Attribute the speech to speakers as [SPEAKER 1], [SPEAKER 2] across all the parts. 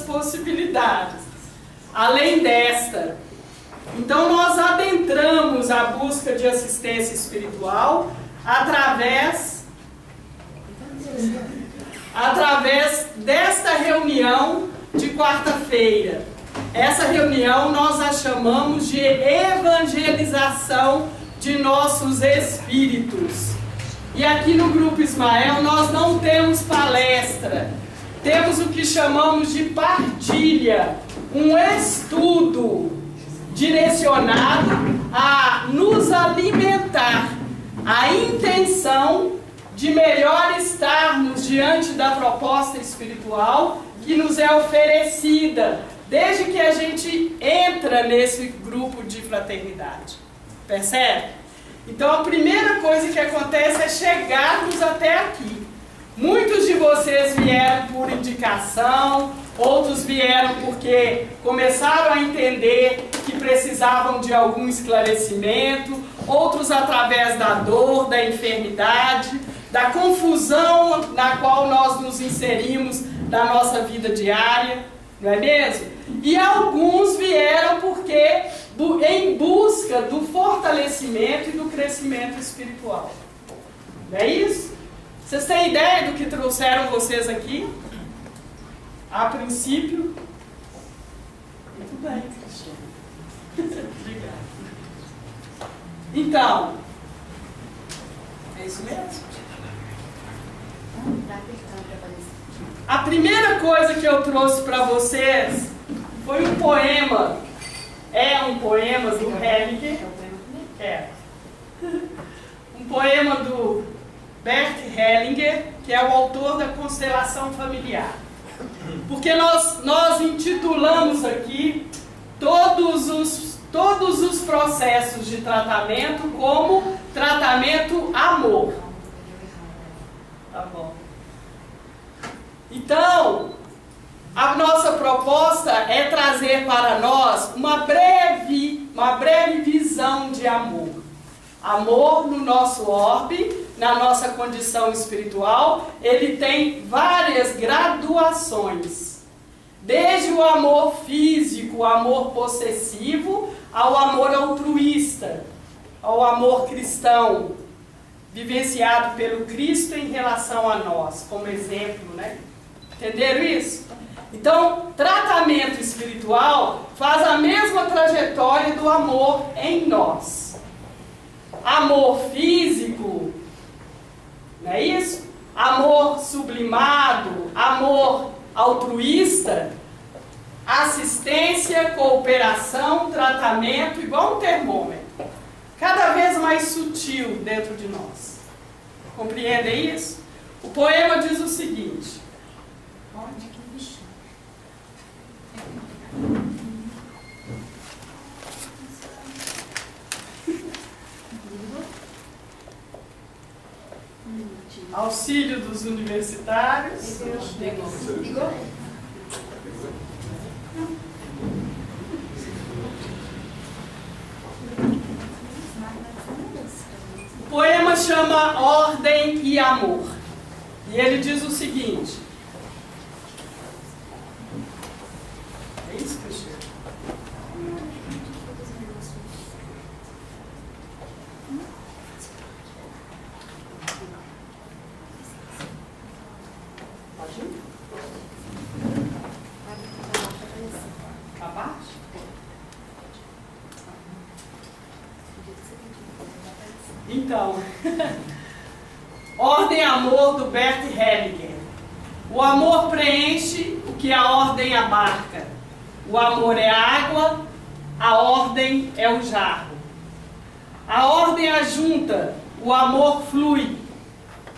[SPEAKER 1] possibilidades, além desta. Então nós adentramos a busca de assistência espiritual através desta reunião de quarta-feira. Essa reunião nós a chamamos de evangelização de nossos espíritos. E aqui no Grupo Ismael nós não temos palestra, temos o que chamamos de partilha, um estudo direcionado a nos alimentar, a intenção de melhor estarmos diante da proposta espiritual que nos é oferecida, desde que a gente entra nesse grupo de fraternidade. Percebe? Então a primeira coisa que acontece é chegarmos até aqui. Muitos de vocês vieram por indicação, outros vieram porque começaram a entender que precisavam de algum esclarecimento, outros através da dor, da enfermidade, da confusão na qual nós nos inserimos na nossa vida diária, não é mesmo? E alguns vieram porque em busca do fortalecimento e do crescimento espiritual. Não é isso? Vocês têm ideia do que trouxeram vocês aqui? A princípio? Muito bem, Cristiano. Obrigada. Então, é isso mesmo? A primeira coisa que eu trouxe para vocês foi um poema. É um poema do Hellinger. É. Um poema do Bert Hellinger, que é o autor da Constelação Familiar. Porque nós intitulamos aqui todos os processos de tratamento como tratamento amor. Tá bom. Então, a nossa proposta é trazer para nós uma breve visão de amor. Amor no nosso orbe, na nossa condição espiritual, ele tem várias graduações. Desde o amor físico, o amor possessivo, ao amor altruísta, ao amor cristão, vivenciado pelo Cristo em relação a nós, como exemplo, né? Entenderam isso? Então, tratamento espiritual faz a mesma trajetória do amor em nós. Amor físico, não é isso? Amor sublimado, amor altruísta, assistência, cooperação, tratamento, igual um termômetro. Cada vez mais sutil dentro de nós. Compreendem isso? O poema diz o seguinte. Onde que me chama? Auxílio dos universitários. O poema chama Ordem e Amor. E ele diz o seguinte. É isso, Cristiano? Pode ir? Abaixo? Então, Ordem e Amor do Bert Hellinger. O amor preenche o que a ordem abarca. O amor é água, a ordem é o jarro. A ordem ajunta, o amor flui.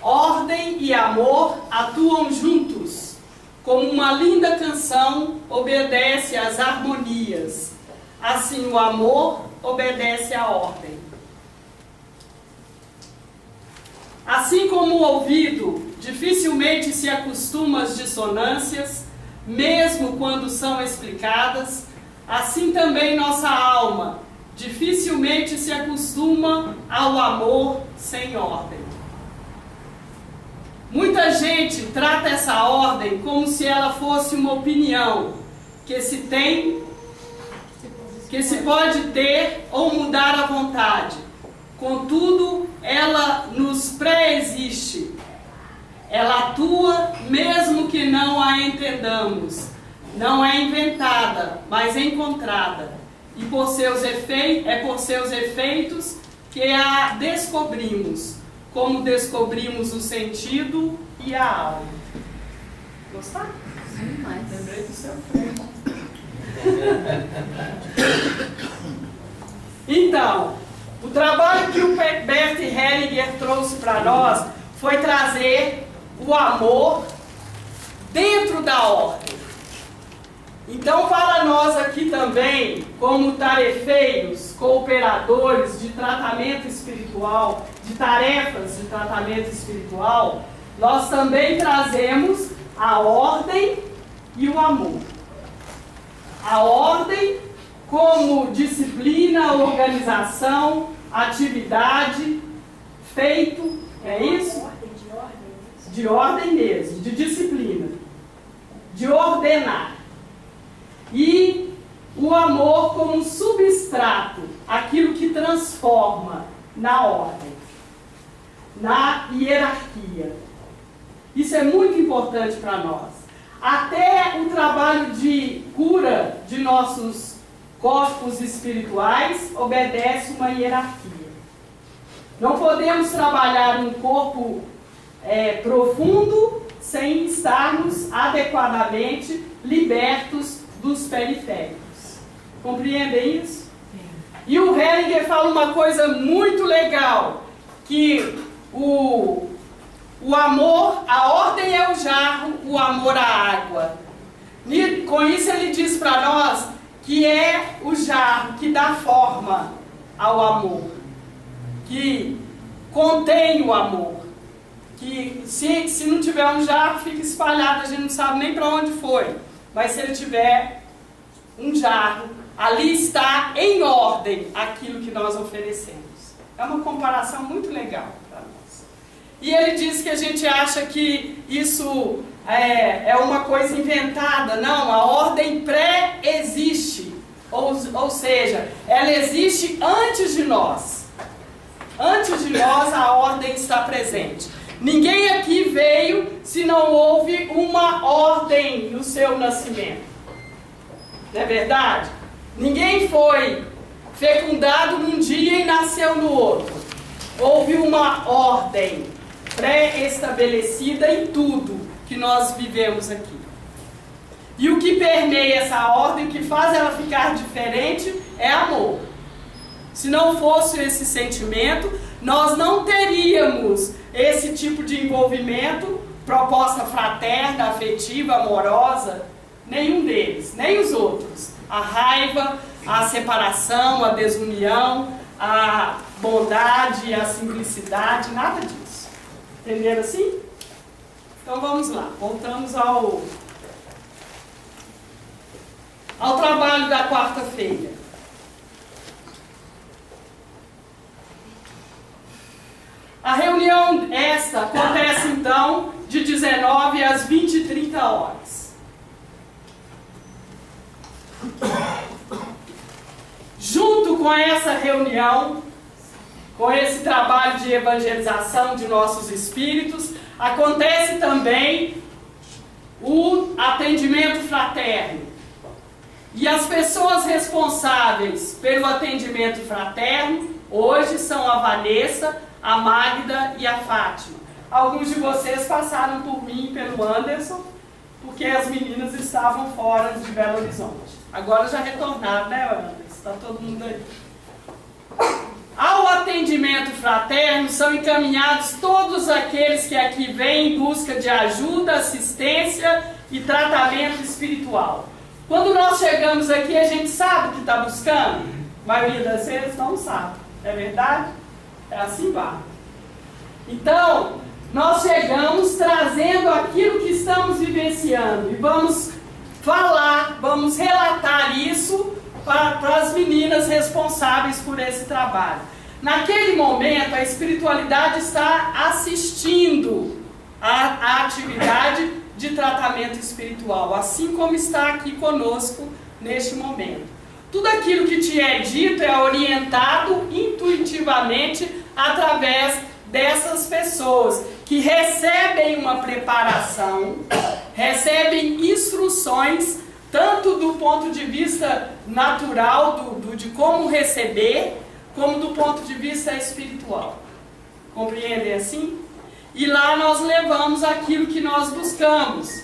[SPEAKER 1] Ordem e amor atuam juntos. Como uma linda canção obedece às harmonias. Assim o amor obedece à ordem. Assim como o ouvido dificilmente se acostuma às dissonâncias, mesmo quando são explicadas, assim também nossa alma dificilmente se acostuma ao amor sem ordem. Muita gente trata essa ordem como se ela fosse uma opinião que se pode ter ou mudar à vontade. Contudo, ela nos pré-existe. Ela atua mesmo que não a entendamos. Não é inventada, mas encontrada. E por seus efeitos que a descobrimos, como descobrimos o sentido e a alma. Gostaram?
[SPEAKER 2] Sim, mas...
[SPEAKER 1] Lembrei do seu freio. Então, o trabalho que o Bert Hellinger trouxe para nós foi trazer o amor dentro da ordem. Então, para nós aqui também, como tarefeiros, cooperadores de tratamento espiritual, de tarefas de tratamento espiritual, nós também trazemos a ordem e o amor. A ordem como disciplina, organização, atividade, feito, é isso? De ordem mesmo, de disciplina, de ordenar. E o amor como substrato, aquilo que transforma na ordem, na hierarquia. Isso é muito importante para nós. Até o trabalho de cura de nossos corpos espirituais obedece uma hierarquia. Não podemos trabalhar um corpo profundo sem estarmos adequadamente libertos dos periféricos. Compreendem isso? E o Hellinger fala uma coisa muito legal, que o amor, a ordem é o jarro, o amor a água. E com isso ele diz para nós que é o jarro que dá forma ao amor, que contém o amor, que se não tiver um jarro fica espalhado, a gente não sabe nem para onde foi, mas se ele tiver um jarro, ali está em ordem aquilo que nós oferecemos. É uma comparação muito legal para nós. E ele diz que a gente acha que isso é uma coisa inventada. Não, a ordem pré-existe. Ou seja, ela existe antes de nós. Antes de nós a ordem está presente. Ninguém aqui veio se não houve uma ordem no seu nascimento. Não é verdade? Ninguém foi fecundado num dia e nasceu no outro. Houve uma ordem pré-estabelecida em tudo que nós vivemos aqui. E o que permeia essa ordem, o que faz ela ficar diferente, é amor. Se não fosse esse sentimento, nós não teríamos esse tipo de envolvimento, proposta fraterna, afetiva, amorosa, nenhum deles, nem os outros. A raiva, a separação, a desunião, a bondade, a simplicidade, nada disso. Entenderam assim? Então vamos lá, voltamos ao trabalho da quarta-feira. A reunião esta acontece então de 19 às 20 e 30 horas. Junto com essa reunião, com esse trabalho de evangelização de nossos espíritos, acontece também o atendimento fraterno. E as pessoas responsáveis pelo atendimento fraterno hoje são a Vanessa, a Magda e a Fátima. Alguns de vocês passaram por mim e pelo Anderson, porque as meninas estavam fora de Belo Horizonte. Agora já retornaram, né, Anderson? Está todo mundo aí. Ao atendimento fraterno são encaminhados todos aqueles que aqui vêm em busca de ajuda, assistência e tratamento espiritual. Quando nós chegamos aqui, a gente sabe o que está buscando? A maioria das vezes não sabe. É verdade? É assim, vai. Então, nós chegamos trazendo aquilo que estamos vivenciando. E vamos falar, vamos relatar isso para as meninas responsáveis por esse trabalho. Naquele momento, a espiritualidade está assistindo a atividade de tratamento espiritual, assim como está aqui conosco neste momento. Tudo aquilo que te é dito é orientado intuitivamente através dessas pessoas que recebem uma preparação, recebem instruções, tanto do ponto de vista natural, de como receber, como do ponto de vista espiritual. Compreendem assim? E lá nós levamos aquilo que nós buscamos.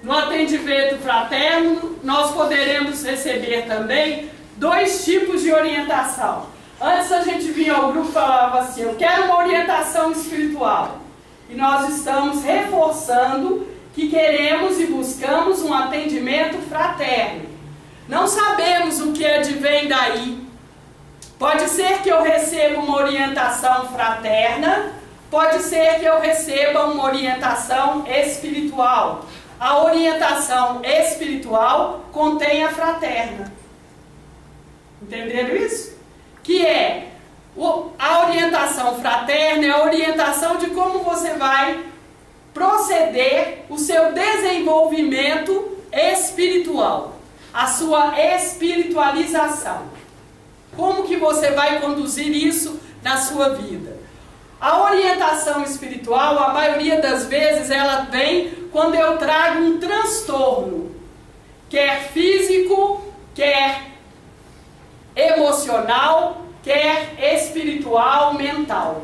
[SPEAKER 1] No atendimento fraterno, nós poderemos receber também 2 tipos de orientação. Antes a gente vinha ao grupo e falava assim, eu quero uma orientação espiritual. E nós estamos reforçando que queremos e buscamos um atendimento fraterno. Não sabemos o que advém daí. Pode ser que eu receba uma orientação fraterna, pode ser que eu receba uma orientação espiritual. A orientação espiritual contém a fraterna. Entenderam isso? Que é a orientação fraterna, é a orientação de como você vai proceder o seu desenvolvimento espiritual, a sua espiritualização. Como que você vai conduzir isso na sua vida? A orientação espiritual, a maioria das vezes, ela vem quando eu trago um transtorno, quer físico, quer emocional, quer espiritual, mental.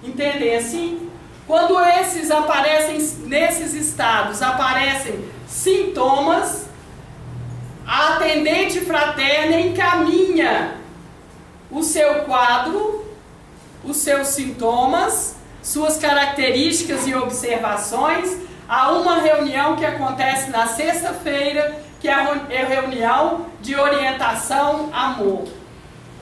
[SPEAKER 1] Entendem assim? Quando esses aparecem, nesses estados, aparecem sintomas, a atendente fraterna encaminha o seu quadro, os seus sintomas, suas características e observações a uma reunião que acontece na sexta-feira, que é a reunião de orientação amor.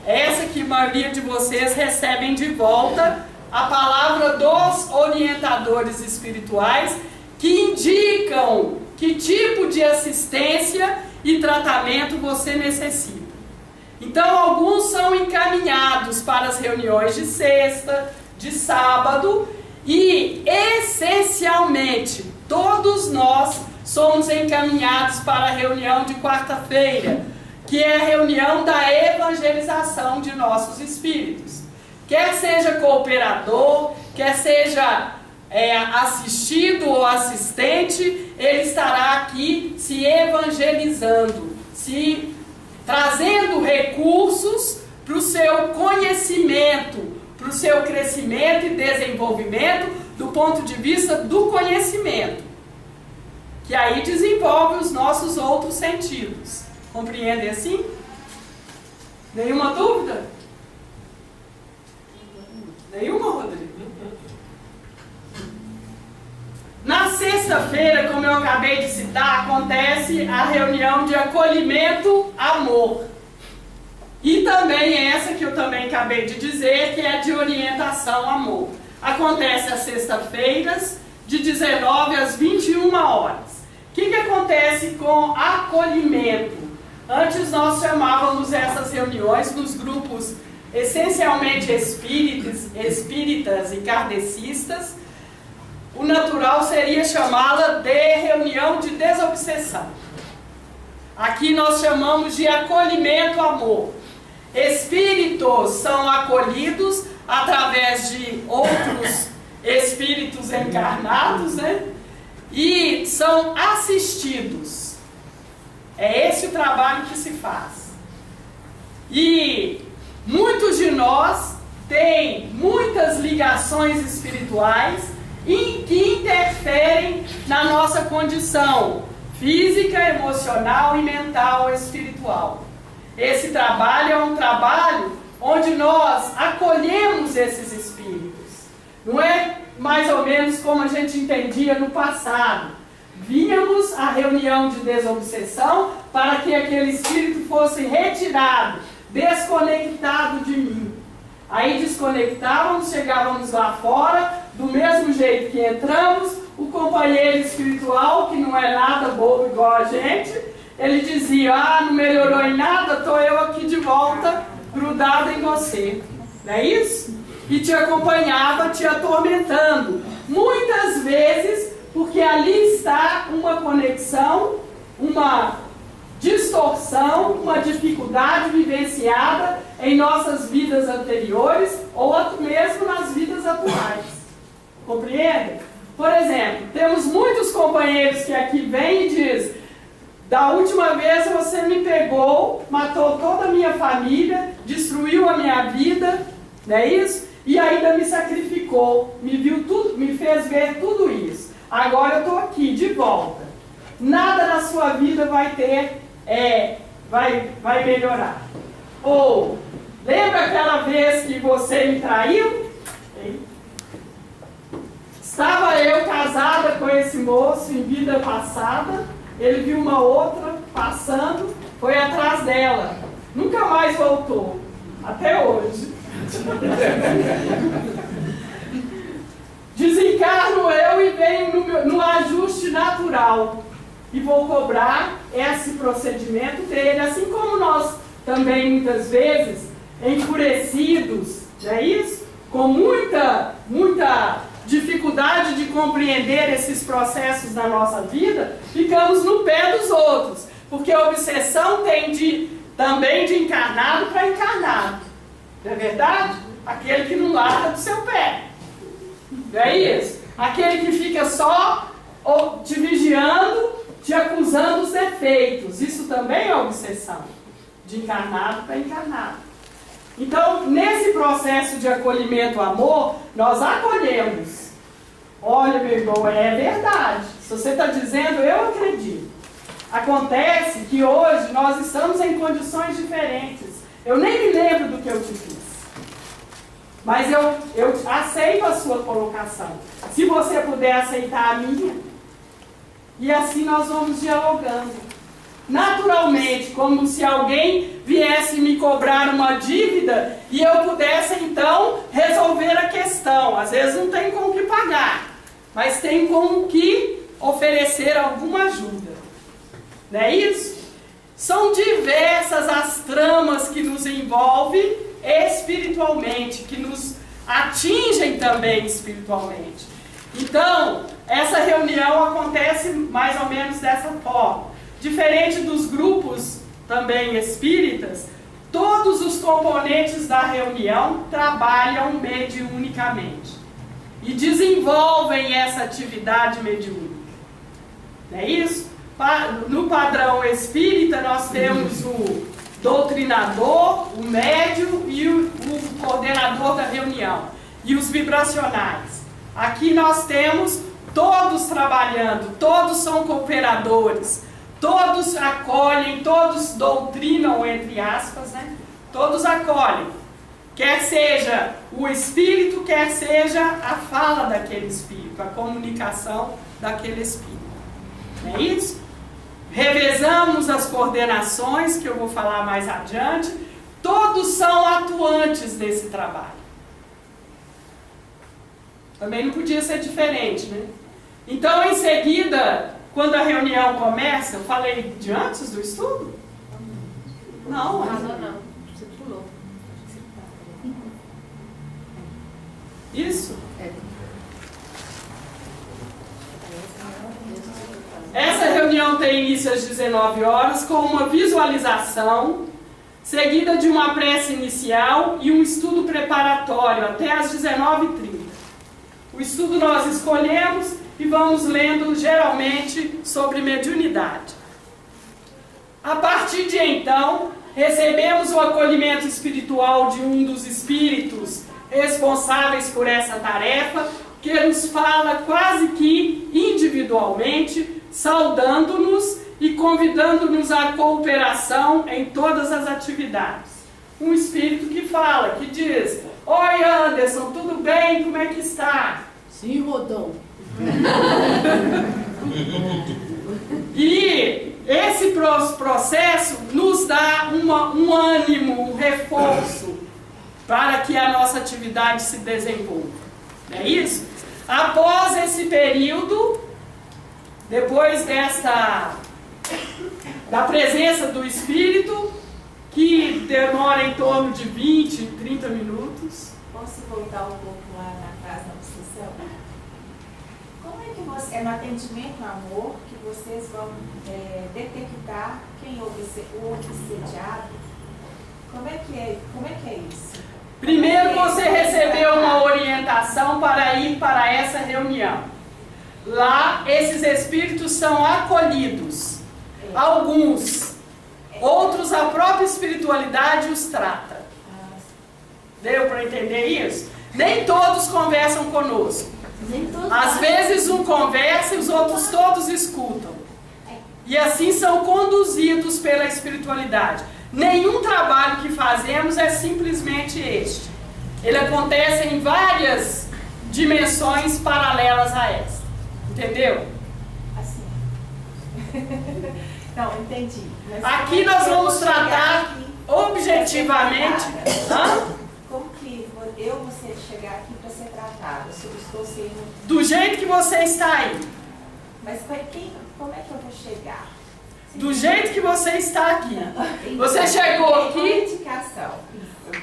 [SPEAKER 1] Essa que a maioria de vocês recebem de volta a palavra dos orientadores espirituais que indicam que tipo de assistência e tratamento você necessita. Então, alguns são encaminhados para as reuniões de sexta, de sábado e, essencialmente, todos nós somos encaminhados para a reunião de quarta-feira, que é a reunião da evangelização de nossos espíritos. Quer seja cooperador, quer seja assistido ou assistente, ele estará aqui se evangelizando, trazendo recursos para o seu conhecimento, para o seu crescimento e desenvolvimento do ponto de vista do conhecimento, que aí desenvolve os nossos outros sentidos. Compreendem assim? Nenhuma dúvida? Nenhuma, Rodrigo? Na sexta-feira, como eu acabei de citar, acontece a reunião de acolhimento amor. E também essa que eu também acabei de dizer, que é de orientação amor. Acontece às sextas-feiras, de 19 às 21 horas. O que acontece com acolhimento? Antes nós chamávamos essas reuniões nos grupos essencialmente espíritas e kardecistas. O natural seria chamá-la de reunião de desobsessão. Aqui nós chamamos de acolhimento amor. Espíritos são acolhidos através de outros espíritos encarnados, né? E são assistidos. É esse o trabalho que se faz. E muitos de nós têm muitas ligações espirituais que interferem na nossa condição física, emocional e mental espiritual. Esse trabalho é um trabalho onde nós acolhemos esses espíritos. Não é mais ou menos como a gente entendia no passado. Vínhamos à reunião de desobsessão para que aquele espírito fosse retirado, desconectado de mim. Aí desconectávamos, chegávamos lá fora, do mesmo jeito que entramos, o companheiro espiritual, que não é nada bobo igual a gente, ele dizia, não melhorou em nada, estou eu aqui de volta, grudado em você. Não é isso? E te acompanhava, te atormentando. Muitas vezes, porque ali está uma conexão, uma distorção, uma dificuldade vivenciada em nossas vidas anteriores ou até mesmo nas vidas atuais. Compreende? Por exemplo, temos muitos companheiros que aqui vêm e dizem: da última vez você me pegou, matou toda a minha família, destruiu a minha vida, não é isso? E ainda me sacrificou, me viu tudo, me fez ver tudo isso. Agora eu estou aqui, de volta. Nada na sua vida vai ter, vai melhorar. Ou, lembra aquela vez que você me traiu? Estava eu casada com esse moço em vida passada, ele viu uma outra passando, foi atrás dela. Nunca mais voltou, até hoje. Desencarno eu e venho no ajuste natural. E vou cobrar esse procedimento dele, assim como nós também muitas vezes, enfurecidos, não é isso? Com muita dificuldade de compreender esses processos da nossa vida, ficamos no pé dos outros, porque a obsessão tem também de encarnado para encarnado, não é verdade? Aquele que não larga do seu pé, não é isso? Aquele que fica só te vigiando, te acusando os defeitos, isso também é obsessão, de encarnado para encarnado. Então, nesse processo de acolhimento amor, nós acolhemos. Olha, meu irmão, é verdade. Se você está dizendo, eu acredito. Acontece que hoje nós estamos em condições diferentes. Eu nem me lembro do que eu te fiz. Mas eu aceito a sua colocação. Se você puder aceitar a minha, e assim nós vamos dialogando. Naturalmente, como se alguém viesse me cobrar uma dívida e eu pudesse então resolver a questão. Às vezes não tem como que pagar, mas tem como que oferecer alguma ajuda. Não é isso? São diversas as tramas que nos envolvem espiritualmente, que nos atingem também espiritualmente. Então, essa reunião acontece mais ou menos dessa forma. Diferente dos grupos também espíritas, todos os componentes da reunião trabalham mediunicamente e desenvolvem essa atividade mediúnica. Não é isso? No padrão espírita nós temos o doutrinador, o médium e o coordenador da reunião e os vibracionais. Aqui nós temos todos trabalhando, todos são cooperadores. Todos acolhem, todos doutrinam, entre aspas, né? Todos acolhem. Quer seja o espírito, quer seja a fala daquele espírito, a comunicação daquele espírito. Não é isso? Revezamos as coordenações, que eu vou falar mais adiante. Todos são atuantes desse trabalho. Também não podia ser diferente, né? Então, em seguida, quando a reunião começa, eu falei de antes do estudo? Não,
[SPEAKER 2] não. Você pulou.
[SPEAKER 1] Isso? Essa reunião tem início às 19 horas com uma visualização, seguida de uma prece inicial e um estudo preparatório até às 19h30. O estudo nós escolhemos e vamos lendo geralmente sobre mediunidade. A partir de então, recebemos o acolhimento espiritual de um dos espíritos responsáveis por essa tarefa, que nos fala quase que individualmente, saudando-nos e convidando-nos à cooperação em todas as atividades. Um espírito que fala, que diz: oi Anderson, tudo bem? Como é que está?
[SPEAKER 2] Sim, Rodão.
[SPEAKER 1] E esse processo nos dá um ânimo, um reforço para que a nossa atividade se desenvolva. Não é isso? Após esse período, depois da presença do Espírito, que demora em torno de 20, 30 minutos.
[SPEAKER 3] Posso voltar um pouco lá na casa da obsessão? como é que você, é no atendimento amor que vocês vão detectar quem o obsediado? Como é que é isso?
[SPEAKER 1] Primeiro você recebeu uma orientação para ir para essa reunião. Lá, esses espíritos são acolhidos. Alguns, outros a própria espiritualidade os trata. Deu para entender isso? Nem todos conversam conosco. Às vezes um conversa e os outros todos escutam. E assim são conduzidos pela espiritualidade. Nenhum trabalho que fazemos é simplesmente este. Ele acontece em várias dimensões paralelas a esta. Entendeu?
[SPEAKER 3] Assim. Não, entendi. Mas
[SPEAKER 1] aqui nós vamos tratar objetivamente.
[SPEAKER 3] Como que eu vou chegar aqui para ser tratada? Se eu estou sendo...
[SPEAKER 1] Do jeito que você está aí.
[SPEAKER 3] Mas como é que eu vou chegar?
[SPEAKER 1] Do jeito que você está aqui. Você chegou aqui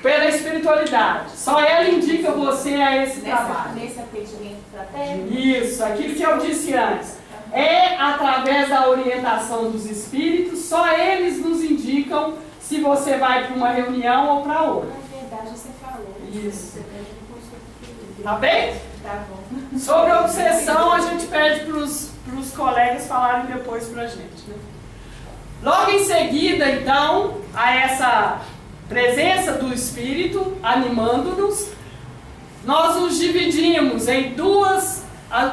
[SPEAKER 1] pela espiritualidade. Só ela indica você a esse trabalho.
[SPEAKER 3] Nesse atendimento fraterno?
[SPEAKER 1] Isso, aquilo que eu disse antes. É através da orientação dos espíritos, só eles nos indicam se você vai para uma reunião ou para outra.
[SPEAKER 3] Na verdade, você falou.
[SPEAKER 1] Isso. Tá bem?
[SPEAKER 3] Tá bom.
[SPEAKER 1] Sobre a obsessão, a gente pede para os colegas falarem depois para a gente, né? Logo em seguida, então, a essa presença do Espírito animando-nos, nós nos dividimos em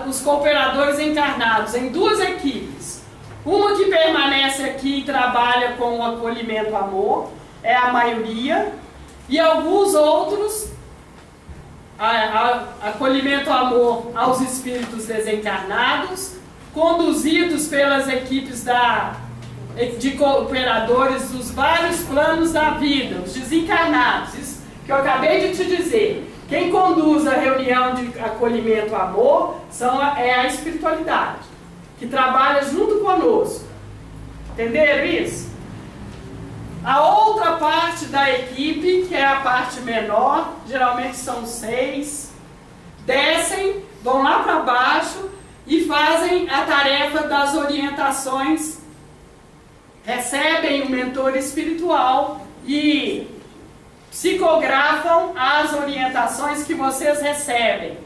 [SPEAKER 1] os cooperadores encarnados, em duas equipes. Uma que permanece aqui e trabalha com o acolhimento amor, é a maioria, e alguns outros, acolhimento amor aos espíritos desencarnados, conduzidos pelas equipes de cooperadores dos vários planos da vida, os desencarnados, isso que eu acabei de te dizer. Quem conduz a reunião de acolhimento amor é a espiritualidade, que trabalha junto conosco. Entenderam isso? A outra parte da equipe, que é a parte menor, geralmente são 6, descem, vão lá para baixo e fazem a tarefa das orientações, recebem o mentor espiritual e psicografam as orientações que vocês recebem.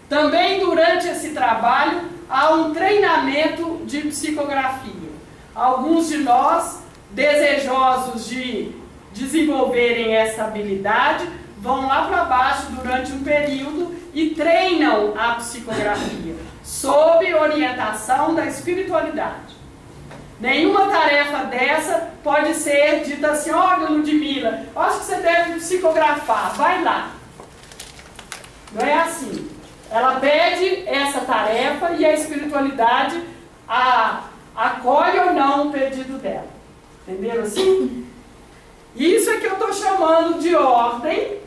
[SPEAKER 1] Também durante esse trabalho há um treinamento de psicografia. Alguns de nós, desejosos de desenvolverem essa habilidade, vão lá para baixo durante um período e treinam a psicografia, sob orientação da espiritualidade. Nenhuma tarefa dessa pode ser dita assim: olha, Ludmila, acho que você deve psicografar, vai lá. Não é assim. Ela pede essa tarefa e a espiritualidade acolhe ou não o pedido dela. Entenderam assim? Isso é que eu estou chamando de ordem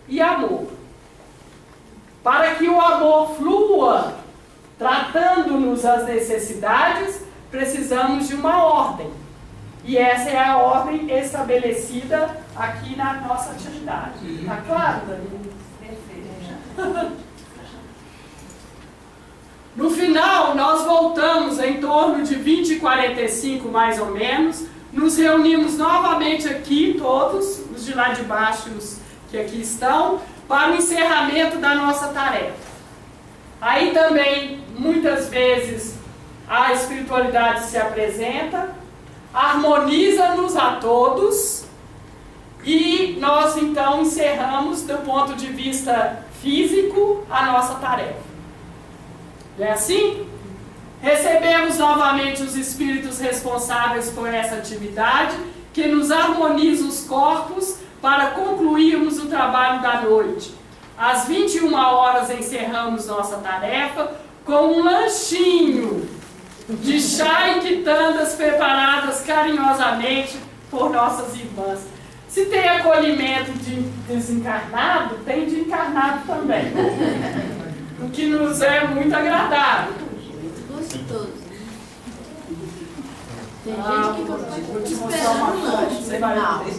[SPEAKER 1] e amor. Para que o amor flua, tratando-nos as necessidades, precisamos de uma ordem. E essa é a ordem estabelecida aqui na nossa atividade. Está claro, Danilo? Perfeito. No final, nós voltamos em torno de 20h45, mais ou menos. Nos reunimos novamente aqui, todos, os de lá de baixo e os que aqui estão, para o encerramento da nossa tarefa. Aí também, muitas vezes, a espiritualidade se apresenta, harmoniza-nos a todos e nós então encerramos do ponto de vista físico a nossa tarefa. Não é assim? Recebemos novamente os espíritos responsáveis por essa atividade, que nos harmoniza os corpos para concluirmos o trabalho da noite. Às 21h encerramos nossa tarefa com um lanchinho de chá e quitandas preparadas carinhosamente por nossas irmãs. Se tem acolhimento de desencarnado, tem de encarnado também. O que nos é muito agradável.
[SPEAKER 2] Gostoso. Tem
[SPEAKER 1] Vou te mostrar uma foto, você vai ver.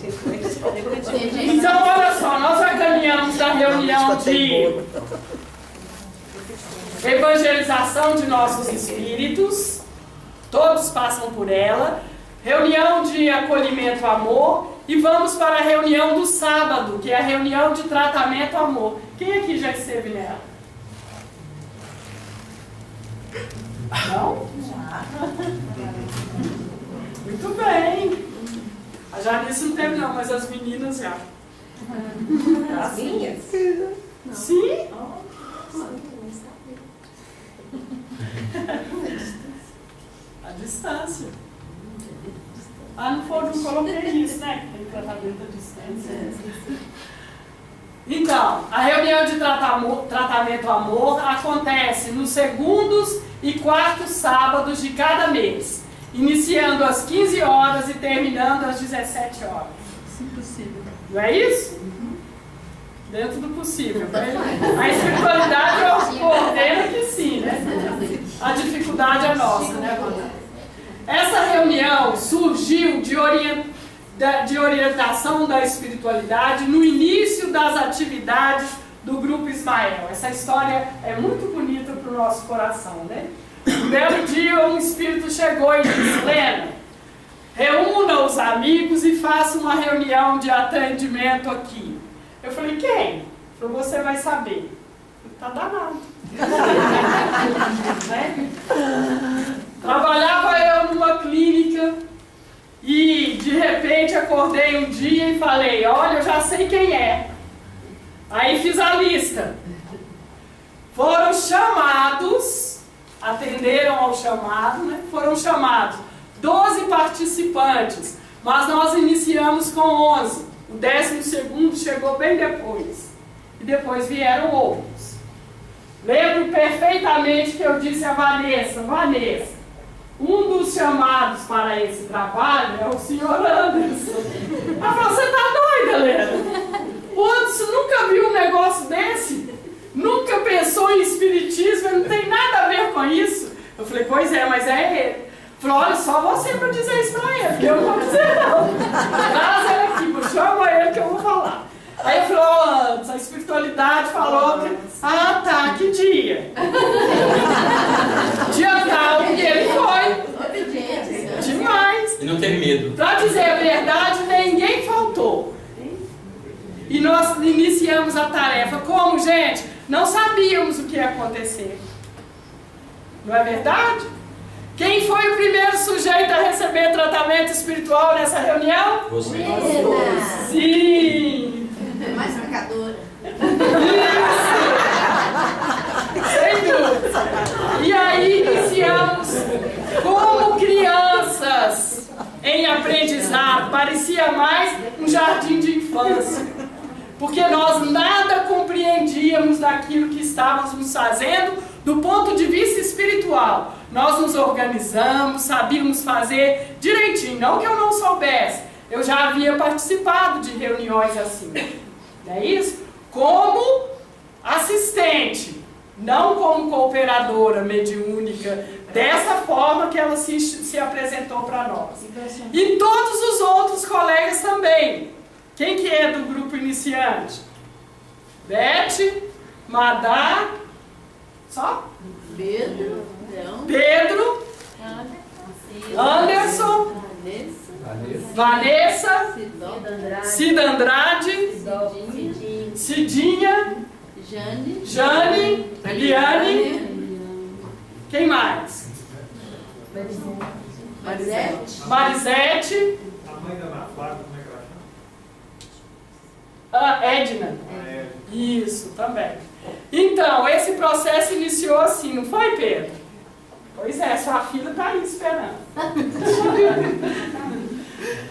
[SPEAKER 2] gente
[SPEAKER 1] Então, olha só, nós já caminhamos da reunião de evangelização de nossos espíritos, todos passam por ela, reunião de acolhimento amor, e vamos para a reunião do sábado, que é a reunião de tratamento amor. Quem aqui já esteve nela? Não? Muito bem. A Janice não teve não, mas as meninas já.
[SPEAKER 3] As minhas?
[SPEAKER 1] Sim? A distância. Ah, não coloquei isso, né? Tem tratamento à distância. Então, a reunião de tratamento amor acontece nos segundos e quartos sábados de cada mês, iniciando às 15 horas e terminando às 17 horas.
[SPEAKER 2] Se possível.
[SPEAKER 1] Não é isso? Dentro do possível. A espiritualidade ordena que sim, né? A dificuldade é nossa, né, Wanda? Essa reunião surgiu de orientação da espiritualidade no início das atividades do Grupo Ismael. Essa história é muito bonita para o nosso coração, né? Um belo dia um espírito chegou e disse: Lena, reúna os amigos e faça uma reunião de atendimento aqui. Eu falei: quem? Ele falou: você vai saber. Tá danado. Né? Trabalhava eu numa clínica e de repente acordei um dia e falei: olha, eu já sei quem é. Aí fiz a lista. Foram chamados, atenderam ao chamado, né? Foram chamados 12 participantes, mas nós iniciamos com 11. O 12º chegou bem depois. E depois vieram outros. Lembro perfeitamente que eu disse a Vanessa: Vanessa, um dos chamados para esse trabalho é o senhor Anderson. Ela falou: você tá doida, Lena? O Anderson nunca viu um negócio desse? Nunca pensou em espiritismo? Não tem nada a ver com isso. Eu falei: pois é, mas é ele. Falou: olha, só você para dizer isso para ele, porque eu não vou dizer não. Traz ele aqui, chama ele que eu vou falar. Aí eu falei: ó, Anderson, a espiritualidade falou que... Ah, tá, que dia? Dia tal, e ele foi. Demais.
[SPEAKER 4] E não tem medo.
[SPEAKER 1] Para dizer a verdade, ninguém faltou. E nós iniciamos a tarefa. Como, gente? Não sabíamos o que ia acontecer. Não é verdade? Quem foi o primeiro sujeito a receber tratamento espiritual nessa reunião?
[SPEAKER 4] Você.
[SPEAKER 1] Sim!
[SPEAKER 2] Mais pecadora.
[SPEAKER 1] Sem dúvida. E aí iniciamos como crianças em aprendizado. Parecia mais um jardim de infância. Porque nós nada compreendíamos daquilo que estávamos fazendo do ponto de vista espiritual. Nós nos organizamos, sabíamos fazer direitinho. Não que eu não soubesse. Eu já havia participado de reuniões assim. Não é isso? Como assistente, não como cooperadora mediúnica, dessa forma que ela se apresentou para nós. E todos os outros colegas também. Quem que é do grupo iniciante? Beth, Madá, só?
[SPEAKER 2] Pedro.
[SPEAKER 1] Anderson, Vanessa, Cida Andrade, Cidinha, Jane, Eliane, quem mais? Marisete,
[SPEAKER 5] A mãe da Ana Flávia, como é que ela chama?
[SPEAKER 1] Edna. Isso, também. Então, esse processo iniciou assim, não foi, Pedro? Pois é, sua filha está aí esperando.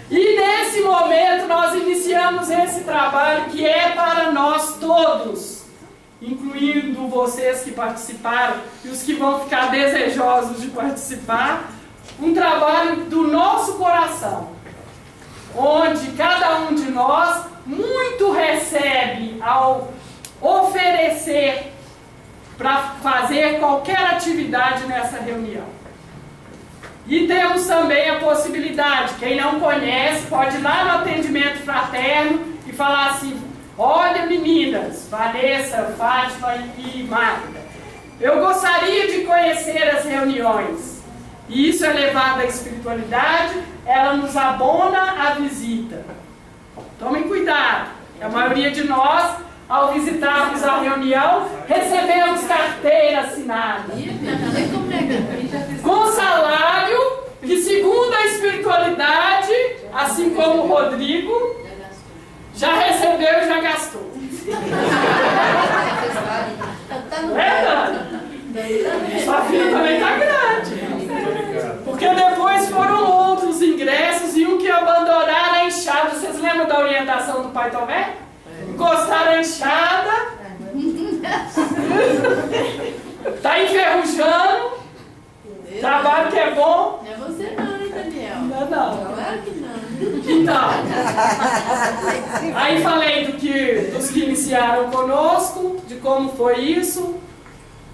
[SPEAKER 1] E nesse momento nós iniciamos esse trabalho que é para nós todos, incluindo vocês que participaram e os que vão ficar desejosos de participar, um trabalho do nosso coração, onde cada um de nós muito recebe ao oferecer para fazer qualquer atividade nessa reunião. E temos também a possibilidade, quem não conhece, pode ir lá no atendimento fraterno e falar assim: olha, meninas, Vanessa, Fátima e Magda, Eu gostaria de conhecer as reuniões. E isso é levado à espiritualidade, ela nos abona a visita. Tomem cuidado. A maioria de nós, ao visitarmos a reunião, recebemos carteira assinada. Com salário que, segundo a espiritualidade, assim como o Rodrigo, já recebeu e já gastou. Sua filha também está grande. Porque depois foram outros ingressos e um que abandonaram a enxada. Vocês lembram da orientação do pai Tomé? Encostaram a enxada. Está enferrujando. Trabalho que é bom.
[SPEAKER 2] Não é você não, hein, Daniel?
[SPEAKER 1] Não.
[SPEAKER 2] Claro que não.
[SPEAKER 1] Então, aí falei dos que iniciaram conosco, de como foi isso.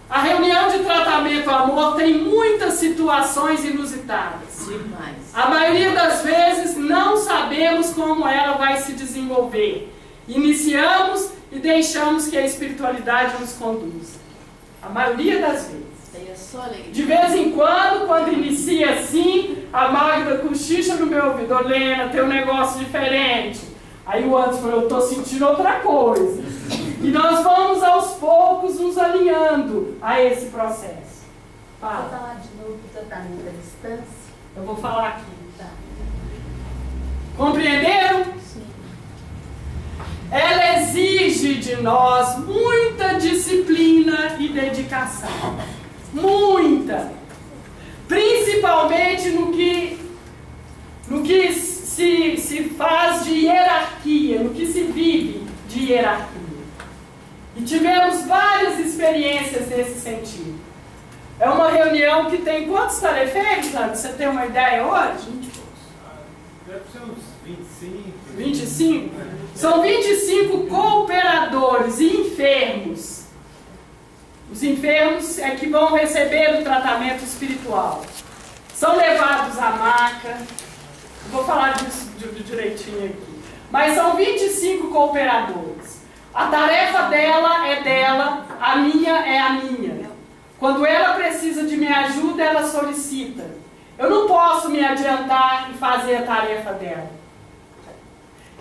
[SPEAKER 1] A reunião de tratamento amor tem muitas situações inusitadas.
[SPEAKER 2] Demais.
[SPEAKER 1] A maioria das vezes não sabemos como ela vai se desenvolver. Iniciamos e deixamos que a espiritualidade nos conduza. A maioria das vezes.
[SPEAKER 2] É só alegria.
[SPEAKER 1] De vez em quando inicia assim, a Magda cochicha no meu ouvido: Lena, tem um negócio diferente. Aí o Anderson falou: eu estou sentindo outra coisa. E nós vamos aos poucos nos alinhando a esse processo.
[SPEAKER 4] Vou falar de novo do tratamento à distância.
[SPEAKER 1] Eu vou falar aqui.
[SPEAKER 4] Tá.
[SPEAKER 1] Compreenderam?
[SPEAKER 4] Sim.
[SPEAKER 1] Ela exige de nós muita disciplina e dedicação. Muita. Principalmente no que se faz de hierarquia, no que se vive de hierarquia. E tivemos várias experiências nesse sentido. É uma reunião que tem quantos tarefeiros, Ana? Você tem uma ideia hoje?
[SPEAKER 5] Deve ser uns 25.
[SPEAKER 1] 25? São 25 cooperadores e enfermos. Os enfermos é que vão receber o tratamento espiritual. São levados à maca. Vou falar disso direitinho aqui. Mas são 25 cooperadores. A tarefa dela é dela, a minha é a minha. Quando ela precisa de minha ajuda, ela solicita. Eu não posso me adiantar e fazer a tarefa dela.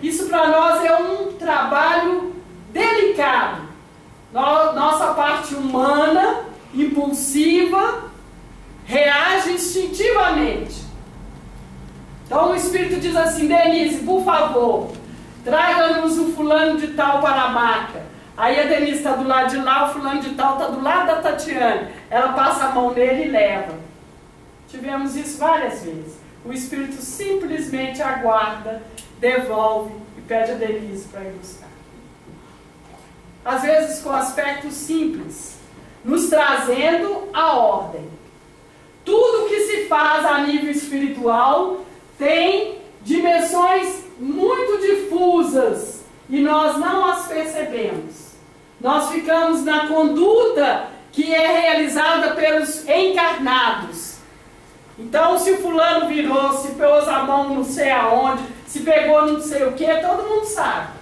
[SPEAKER 1] Isso para nós é um trabalho delicado. Nossa parte humana, impulsiva, reage instintivamente. Então o Espírito diz assim: Denise, por favor, traga-nos o fulano de tal para a maca. Aí a Denise está do lado de lá, o fulano de tal está do lado da Tatiane. Ela passa a mão nele e leva. Tivemos isso várias vezes. O Espírito simplesmente aguarda, devolve e pede a Denise para ir buscar. Às vezes com aspectos simples, nos trazendo a ordem. Tudo que se faz a nível espiritual tem dimensões muito difusas e nós não as percebemos. Nós ficamos na conduta que é realizada pelos encarnados. Então, se o fulano virou, se pôs a mão não sei aonde, se pegou não sei o que, todo mundo sabe.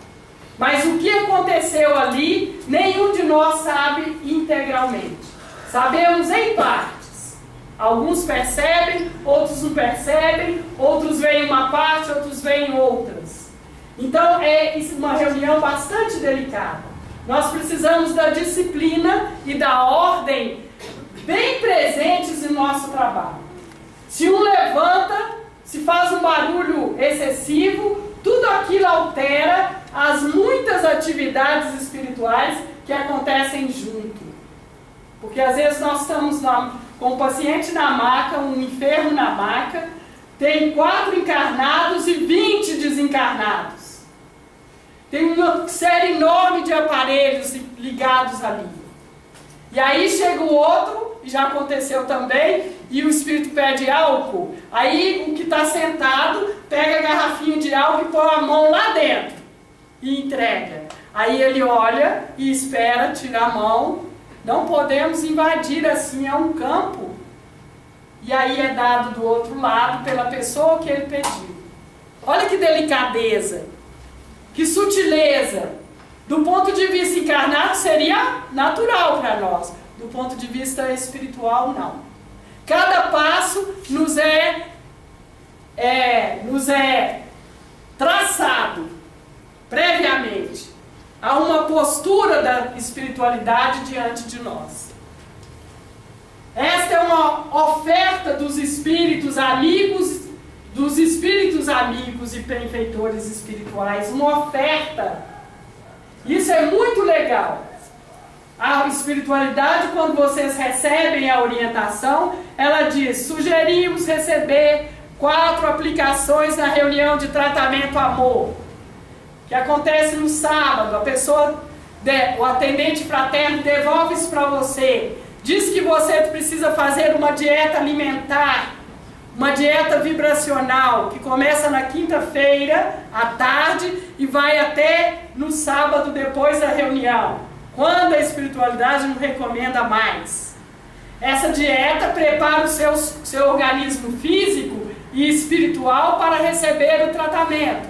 [SPEAKER 1] Mas o que aconteceu ali, nenhum de nós sabe integralmente. Sabemos em partes. Alguns percebem, outros não percebem, outros veem uma parte, outros veem outras. Então é uma reunião bastante delicada. Nós precisamos da disciplina e da ordem bem presentes em nosso trabalho. Se um levanta, se faz um barulho excessivo, tudo aquilo altera as muitas atividades espirituais que acontecem junto. Porque às vezes nós estamos com o paciente na maca, um enfermo na maca, tem 4 encarnados e 20 desencarnados. Tem uma série enorme de aparelhos ligados ali. E aí chega o outro, e já aconteceu também, e o espírito pede álcool. Aí o que está sentado pega a garrafinha de álcool e põe a mão lá dentro e entrega. Aí ele olha e espera, tira a mão. Não podemos invadir assim, é um campo. E aí é dado do outro lado pela pessoa que ele pediu. Olha que delicadeza, que sutileza. Do ponto de vista encarnado seria natural para nós. Do ponto de vista espiritual, não. Cada passo nos é traçado previamente. Há uma postura da espiritualidade diante de nós. Esta é uma oferta dos espíritos amigos e benfeitores espirituais, uma oferta. Isso é muito legal. A espiritualidade, quando vocês recebem a orientação, ela diz: sugerimos receber 4 aplicações na reunião de tratamento amor, que acontece no sábado. O atendente fraterno devolve isso para você. Diz que você precisa fazer uma dieta alimentar, uma dieta vibracional, que começa na quinta-feira à tarde e vai até no sábado depois da reunião, quando a espiritualidade não recomenda mais. Essa dieta prepara o seu organismo físico e espiritual para receber o tratamento.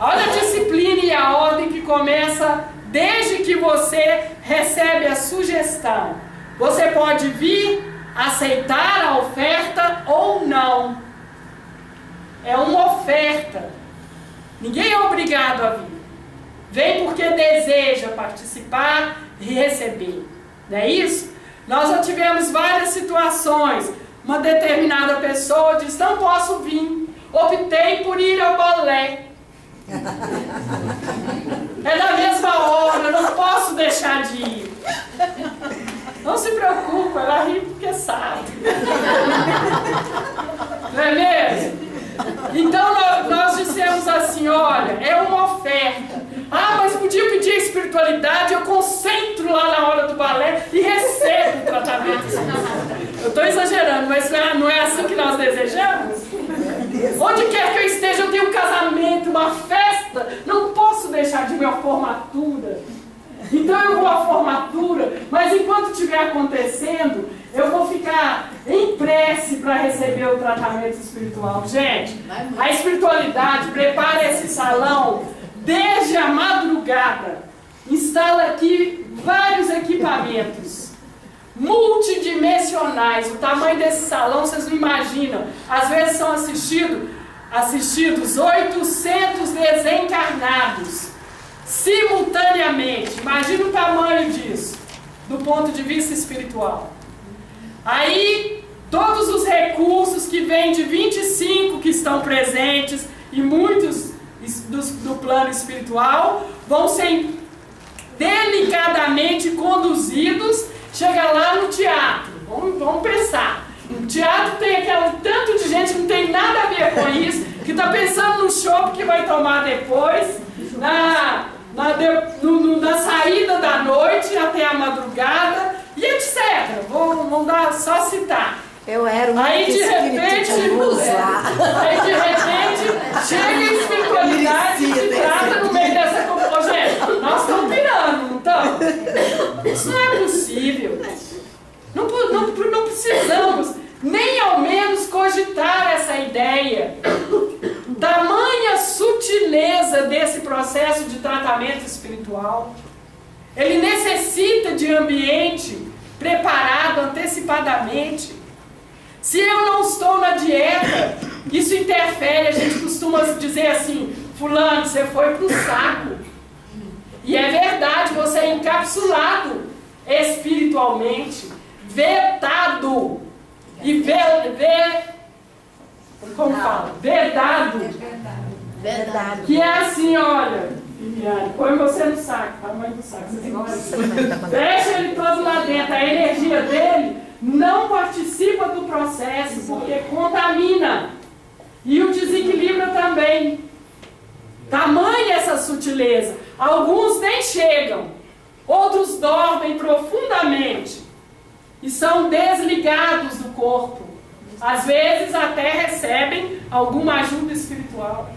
[SPEAKER 1] Olha a disciplina e a ordem que começa desde que você recebe a sugestão. Você pode vir, aceitar a oferta ou não. É uma oferta. Ninguém é obrigado a vir. Vem porque deseja participar e receber. Não é isso? Nós já tivemos várias situações. Uma determinada pessoa diz: não posso vir. Optei por ir ao balé. É da mesma hora, não posso deixar de ir. Não se preocupe, ela ri porque sabe. Não é mesmo? Então nós dissemos assim: olha, é uma oferta. Ah, mas podia pedir a espiritualidade, eu concentro lá na hora do balé e recebo o tratamento espiritual. Eu estou exagerando, mas não é assim que nós desejamos? Onde quer que eu esteja, eu tenho um casamento, uma festa, não posso deixar de ir à formatura. Então eu vou à formatura, mas enquanto estiver acontecendo, eu vou ficar em prece para receber o tratamento espiritual. Gente, a espiritualidade prepara esse salão desde a madrugada. Instala aqui vários equipamentos multidimensionais. O tamanho desse salão, vocês não imaginam. Às vezes são assistidos 800 desencarnados simultaneamente. Imagina o tamanho disso, do ponto de vista espiritual. Aí, todos os recursos que vêm de 25 que estão presentes, e muitos do plano espiritual, vão ser delicadamente conduzidos. Chega lá no teatro, vamos pensar. No teatro tem aquele tanto de gente que não tem nada a ver com isso, que está pensando no show que vai tomar depois, na saída da noite até a madrugada, e etc. Vamos só citar.
[SPEAKER 6] Eu era um
[SPEAKER 1] aí, de repente, chega a espiritualidade e te trata no meio dessa confusão. Gente, nós estamos pirando, não estamos? Isso não é possível. Não precisamos nem ao menos cogitar essa ideia. Tamanha sutileza desse processo de tratamento espiritual. Ele necessita de ambiente preparado antecipadamente. Se eu não estou na dieta, isso interfere. A gente costuma dizer assim: fulano, você foi pro saco. E é verdade, você é encapsulado espiritualmente, vetado e como fala? Vedado.
[SPEAKER 6] Verdade.
[SPEAKER 1] Que é assim, olha, Viviane, põe você no saco, tamanho do saco. Fecha ele todo lá dentro. A energia dele não participa do processo, porque contamina. E o desequilibra também. Tamanha essa sutileza. Alguns nem chegam, outros dormem profundamente e são desligados do corpo. Às vezes até recebem alguma ajuda espiritual.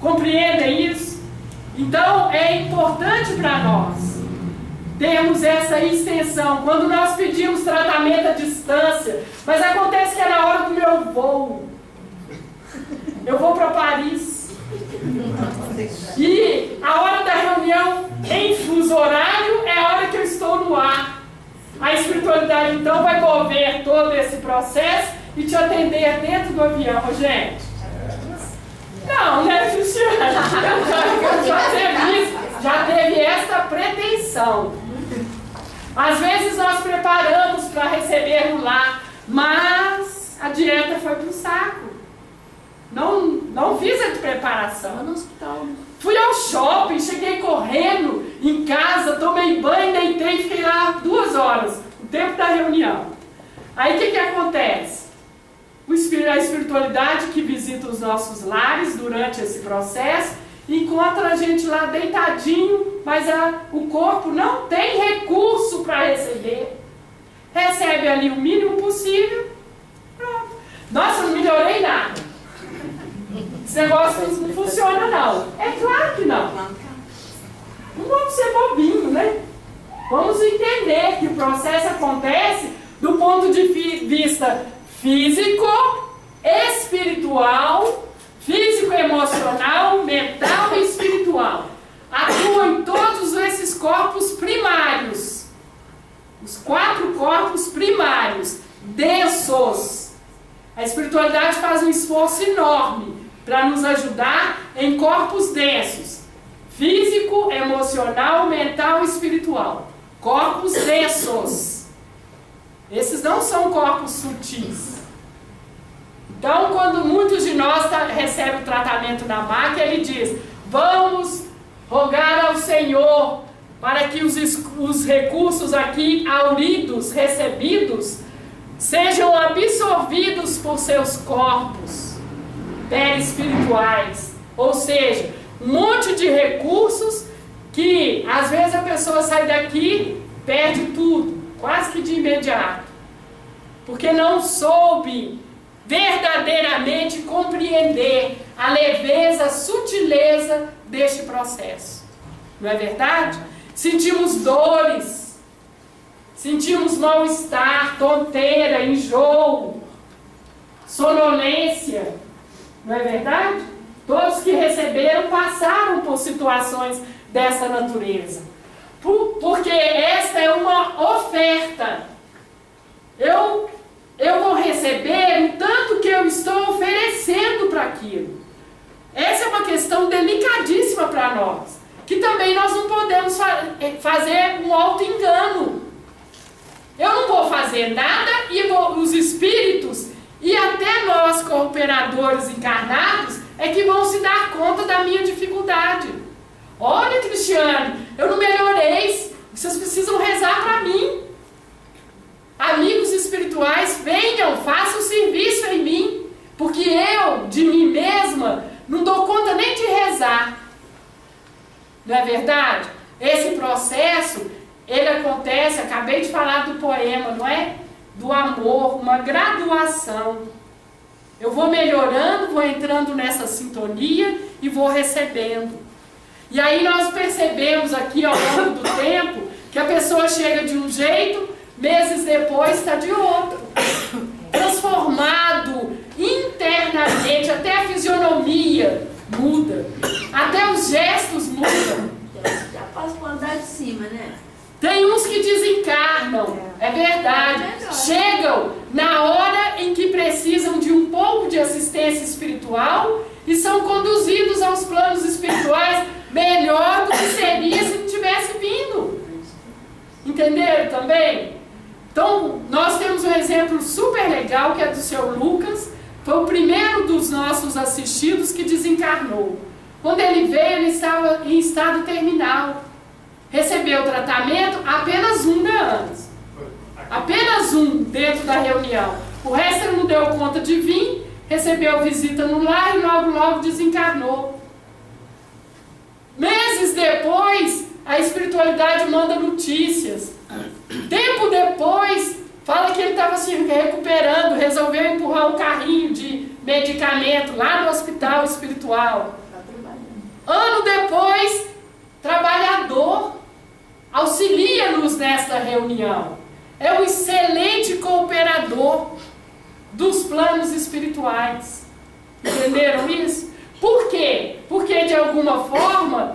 [SPEAKER 1] Compreendem isso? Então é importante para nós termos essa extensão. Quando nós pedimos tratamento à distância, mas acontece que é na hora do meu voo. Eu vou para Paris. E a hora da reunião em fuso horário é a hora que eu estou no ar. espiritualidade, então, vai mover todo esse processo e te atender dentro do avião, gente? Não, né, Cristiane? Já teve essa pretensão. Às vezes nós preparamos para receber no lar, mas a dieta foi pro saco. Não fiz a preparação.
[SPEAKER 2] No hospital.
[SPEAKER 1] Fui ao shopping, cheguei correndo em casa, tomei banho, deitei e fiquei lá 2 horas, o tempo da reunião. Aí o que acontece? A espiritualidade que visita os nossos lares durante esse processo encontra a gente lá deitadinho, mas o corpo não tem recurso para receber. Recebe ali o mínimo possível. Pronto. Nossa, não melhorei nada. Esse negócio não funciona não. É claro que não. Não vamos ser bobinhos, né? Vamos entender que o processo acontece do ponto de vista físico, espiritual, físico-emocional, mental e espiritual. Atua em todos esses corpos primários. Os 4 corpos primários, densos. A espiritualidade faz um esforço enorme para nos ajudar em corpos densos. Físico, emocional, mental e espiritual. Corpos densos. Esses não são corpos sutis. Então, quando muitos de nós recebem o tratamento na maca, ele diz: vamos rogar ao Senhor para que os recursos aqui auridos, recebidos, sejam absorvidos por seus corpos perispirituais. Ou seja, um monte de recursos que às vezes a pessoa sai daqui, perde tudo, quase que de imediato, porque não soube verdadeiramente compreender a leveza, a sutileza deste processo. Não é verdade? Sentimos dores, sentimos mal-estar, tonteira, enjoo, sonolência. Não é verdade? Todos que receberam passaram por situações dessa natureza. Porque esta é uma oferta. Eu vou receber o tanto que eu estou oferecendo para aquilo. Essa é uma questão delicadíssima para nós, que também nós não podemos fazer um auto-engano. Eu não vou fazer nada e os espíritos e até nós, cooperadores encarnados, é que vão se dar conta da minha dificuldade. Olha, Cristiane, eu não melhorei, vocês precisam rezar para mim. Amigos espirituais, venham, façam serviço em mim, porque eu, de mim mesma, não dou conta nem de rezar. Não é verdade? Esse processo, ele acontece, acabei de falar do poema, não é? Do amor, uma graduação. Eu vou melhorando, vou entrando nessa sintonia e vou recebendo. E aí nós percebemos aqui ao longo do tempo que a pessoa chega de um jeito, meses depois está de outro. Transformado internamente, até a fisionomia muda, até os gestos mudam.
[SPEAKER 2] Já passa para andar de cima, né?
[SPEAKER 1] Tem uns que desencarnam, é verdade. Chegam na hora em que precisam de um pouco de assistência espiritual e são conduzidos aos planos espirituais melhor do que seria se não tivesse vindo. Entenderam também? Então, nós temos um exemplo super legal que é do seu Lucas. Foi o primeiro dos nossos assistidos que desencarnou. Quando ele veio, ele estava em estado terminal. Recebeu tratamento apenas 1 dia antes. Apenas um dentro da reunião. O resto ele não deu conta de vir, recebeu visita no lar e logo desencarnou. Meses depois, a espiritualidade manda notícias. Tempo depois, fala que ele estava se recuperando, resolveu empurrar um carrinho de medicamento lá no hospital espiritual. Ano depois, trabalhador, auxilia-nos nesta reunião. É um excelente cooperador dos planos espirituais. Entenderam isso? Por quê? Porque de alguma forma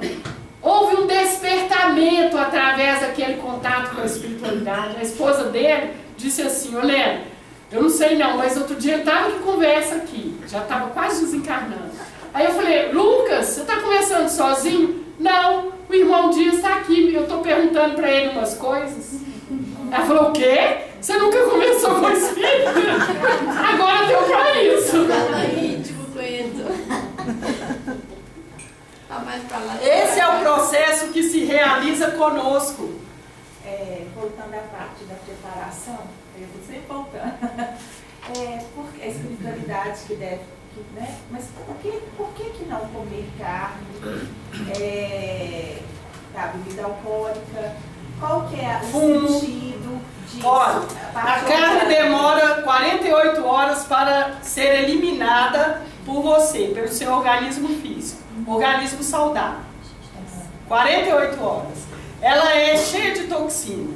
[SPEAKER 1] houve um despertamento através daquele contato com a espiritualidade. A esposa dele disse assim: Olha, eu não sei não, mas outro dia ele estava em conversa aqui, já estava quase desencarnando. Aí eu falei: Lucas, você está conversando sozinho? Não, o irmão Dias está aqui, eu estou perguntando para ele umas coisas. Ela falou: o quê? Você nunca conversou com o espírito? Agora deu para isso.
[SPEAKER 2] Tava íntimo com ele. Tá mais pra lá.
[SPEAKER 1] Esse é o processo que se realiza conosco.
[SPEAKER 3] Voltando à parte da preparação, eu vou sempre voltando. Porque a espiritualidade que deve, né? Mas por que não comer carne, bebida alcoólica? Qual que é o sentido disso?
[SPEAKER 1] Olha, a carne demora 48 horas para ser eliminada por você, pelo seu organismo físico, organismo saudável. 48 horas. Ela é cheia de toxina.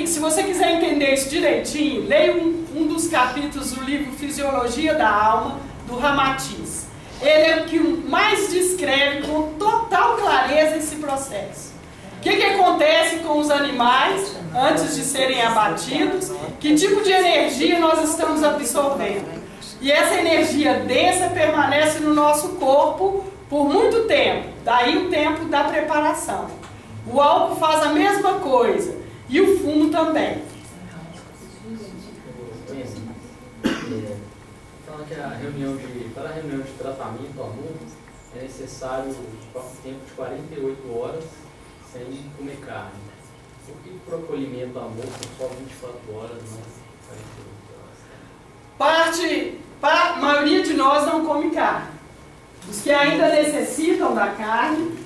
[SPEAKER 1] Se você quiser entender isso direitinho, leia um dos capítulos do livro Fisiologia da Alma, do Ramatiz. Ele é o que mais descreve com total clareza esse processo. O que acontece com os animais antes de serem abatidos? Que tipo de energia nós estamos absorvendo? E essa energia densa permanece no nosso corpo por muito tempo. Daí o tempo da preparação. O álcool faz a mesma coisa. E o fumo também.
[SPEAKER 7] Falando que para a reunião de tratamento ao amor é necessário um tempo de 48 horas sem comer carne. Por que para o acolhimento ao amor são só 24 horas, não 48 horas?
[SPEAKER 1] A maioria de nós não come carne. Os que ainda necessitam da carne,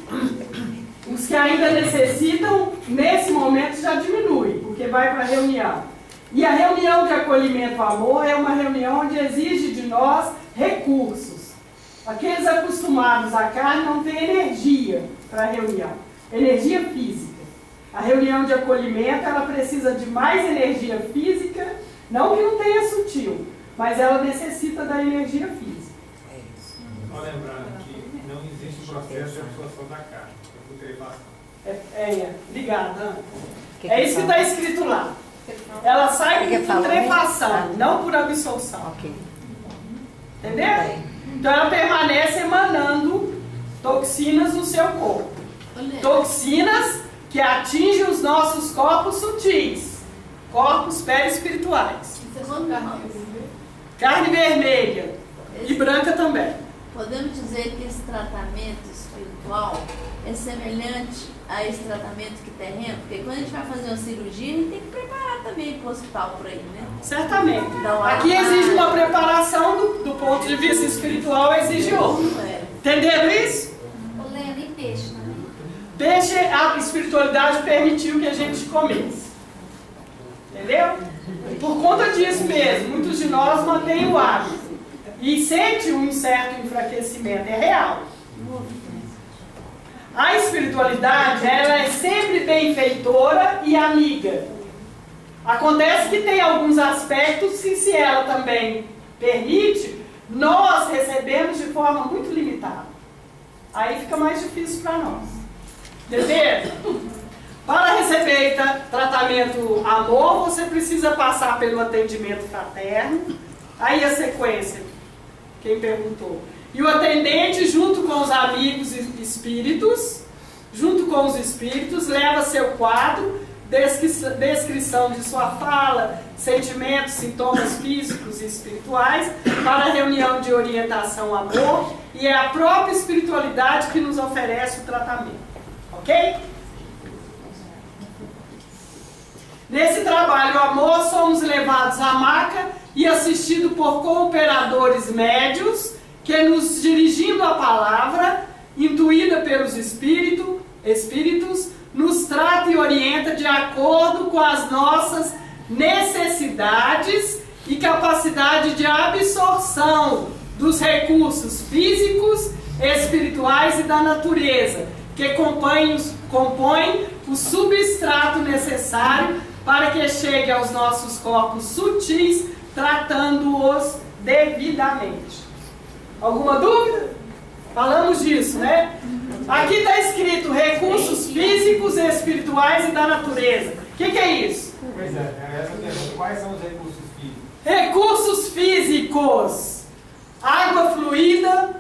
[SPEAKER 1] os que ainda necessitam, nesse momento já diminui, porque vai para a reunião. E a reunião de acolhimento ao amor é uma reunião onde exige de nós recursos. Aqueles acostumados à carne não têm energia para a reunião, energia física. A reunião de acolhimento, ela precisa de mais energia física, não que não tenha sutil, mas ela necessita da energia física.
[SPEAKER 5] Só lembrando que não existe processo de absorção da carne, é putrefação.
[SPEAKER 1] Obrigada, Ana. É isso que está escrito lá. Ela sai por putrefação, não por absorção. Entendeu? Então ela permanece emanando toxinas no seu corpo. Toxinas que atingem os nossos corpos sutis, corpos perispirituais. Carne vermelha e branca também.
[SPEAKER 2] Podemos dizer que esse tratamento espiritual é semelhante a esse tratamento que terreno? Porque quando a gente vai fazer uma cirurgia, a gente tem que preparar também para o hospital por aí, né?
[SPEAKER 1] Certamente. Aqui exige uma preparação do ponto de vista espiritual, exige outro. Entenderam isso?
[SPEAKER 4] Lendo e peixe também.
[SPEAKER 1] Peixe, a espiritualidade permitiu que a gente comesse. Entendeu? Por conta disso mesmo, muitos de nós mantêm o hábito. E sente um certo enfraquecimento, é real. A espiritualidade, ela é sempre benfeitora e amiga. Acontece que tem alguns aspectos que, se ela também permite, nós recebemos de forma muito limitada. Aí fica mais difícil para nós. Entendeu? Para receber tratamento amor, você precisa passar pelo atendimento fraterno. Aí a sequência, quem perguntou? E o atendente, junto com os amigos espíritos, leva seu quadro, descrição de sua fala, sentimentos, sintomas físicos e espirituais, para a reunião de orientação amor, e é a própria espiritualidade que nos oferece o tratamento. Ok? Nesse trabalho amor, somos levados à maca e assistidos por cooperadores médios, que nos dirigindo a palavra, intuída pelos espíritos, nos trata e orienta de acordo com as nossas necessidades e capacidade de absorção dos recursos físicos, espirituais e da natureza, que compõem o substrato necessário para que chegue aos nossos corpos sutis, tratando-os devidamente. Alguma dúvida? Falamos disso, né? Aqui está escrito recursos físicos, espirituais e da natureza. O que é isso?
[SPEAKER 5] Pois é, essa pergunta. Quais são os recursos físicos?
[SPEAKER 1] Recursos físicos: água fluida,